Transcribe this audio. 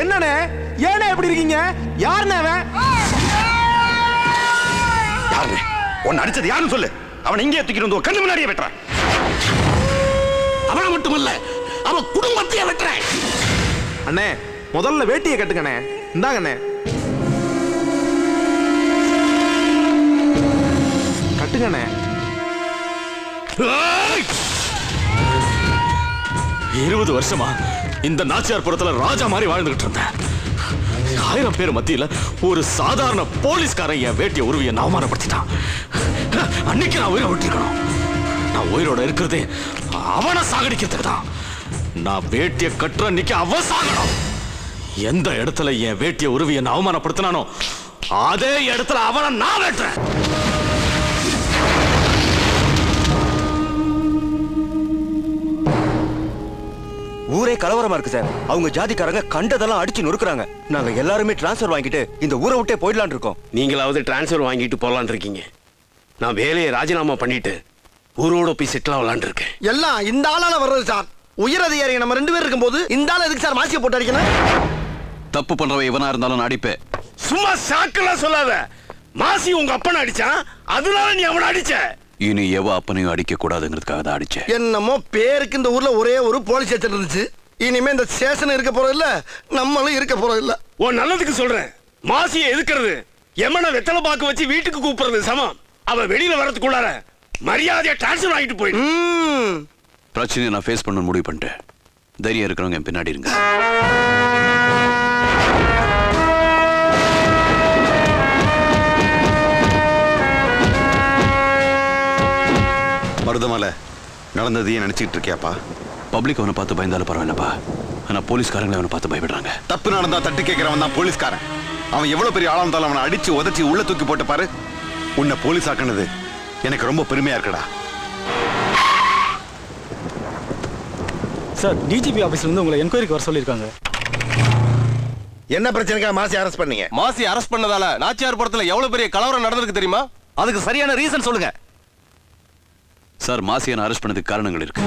என்னண்ணே ஏனே எப்படி இருக்கீங்க? யாருண்ணே அவன்? யாருண்ணே? உன்னை அடிச்சது யாருன்னு சொல்லு. அவன் இங்கே தூக்கிட்டு வந்து கண்ணு முன்னாடியே வெட்டுறான். அவனை மட்டுமல்ல, அவன் குடும்பத்தையே வெட்டுறேன். அண்ணே முதல்ல வேட்டியை கட்டுங்கண்ணே. இந்தாங்கண்ணே கட்டுங்கண்ணே. 20 வருஷமா இந்த நாச்சியார்புரத்துல ராஜா மாதிரி வாழ்ந்துகிட்டு இருந்தேன். 1000 பேர் மத்தியில ஒரு சாதாரண போலீஸ்காரன் என் வேட்டிய உருவிய அவமானப்படுத்திட்டான். அன்னைக்கு நான் உயிரை விட்டுருக்கணும். நான் உயிரோட இருக்கிறதே அவனை சாகடிக்கிறதுக்கு தான். நான் வேட்டிய கட்டுற அன்னைக்கு அவன் சாகணும். எந்த இடத்துல என் வேட்டிய உருவிய அவமானப்படுத்தினானோ அதே இடத்துல அவனை நான் வெட்டுறேன். ஊரே கலவரமா இருக்கு சார். அவங்க ஜாதிக்காரங்க கண்டதெல்லாம் அடிச்சு நொறுக்குறாங்க. நாங்க எல்லாருமே டிரான்ஸ்ஃபர் வாங்கிட்டு இந்த ஊரை விட்டே போயிடலான் இருக்கோம். நீங்களாவது டிரான்ஸ்ஃபர் வாங்கிட்டு போலான் இருக்கீங்க. நான் வேலையை ராஜினாமா பண்ணிட்டு ஊரோட போய் செட்டில் ஆகலான் இருக்கேன். எல்லாம் இந்த ஆளால வர்றது சார். உயர் அதிகாரி நம்ம 2 பேர் இருக்கும்போது இந்த ஆள எதுக்கு சார் மாசியை போட்டு அடிக்கணும்? தப்பு பண்றவன் எவனா இருந்தாலும் நான் அடிப்பேன். சும்மா சாக்கெல்லாம் சொல்லாத. மாசி உங்க அப்பனை அடிச்சான், அதனால நீ அவனை அடிச்ச. இனி எவ அப்பனையும் அடிக்க கூடாதுங்கிறதுக்காக தான் அடிச்சேன். என்னமோ பேருக்கு இந்த ஊர்ல ஒரே ஒரு போலீஸ் ஸ்டேஷன் இருந்துச்சு. இனிமே இந்த ஸ்டேஷன் இருக்க போறது இல்ல, நம்மளும் இருக்க போறது இல்ல. உன் நல்லதுக்கு சொல்றேன். மாசியை எதுக்குறது எமனை வெத்தலை பாக்கு வச்சு வீட்டுக்கு கூப்பிடுறது சமம். அவ வெளியில வரதுக்குள்ளார மரியாதையா டிரான்ஸ்ஃபர் ஆகிட்டு போயிடு. பிரச்சனையை நான் ஃபேஸ் பண்ண முடிவு பண்ணிட்டேன். தைரியம் இருக்கிறவங்க என் பின்னாடி இருங்க. மருதமலை நடந்ததையே நினைச்சிட்டு இருக்கியாப்பா? பப்ளிக் அவனை பார்த்து பயந்தாலும் பரவாயில்லப்பா. ஆனா போலீஸ்காரங்களை அவனை பார்த்து பயப்படுறாங்க. தப்பு நடந்தா தட்டி கேட்கிறவன் தான் போலீஸ்காரன். அவன் எவ்வளவு பெரிய ஆளா இருந்தாலும் அவனை அடிச்சு உதச்சி உள்ள தூக்கி போட்டு பாரு. உன்னை போலீஸ் ஆக்குனது எனக்கு ரொம்ப பெருமையா இருக்குடா. சார், டிஜிபி ஆபீஸ்ல இருந்து உங்களை என்கொயரிக்கு வர சொல்லிருக்காங்க. என்ன பிரச்சனைக்காக மாசி அரெஸ்ட் பண்ணீங்க? மாசி அரெஸ்ட் பண்ணதால நாச்சியார்புரத்துல எவ்வளவு பெரிய கலவரம் நடந்திருக்கு தெரியுமா? அதுக்கு சரியான ரீசன் சொல்லுங்க சார். மாசியை அரெஸ்ட் பண்ணதுக்கு காரணங்கள் இருக்கு.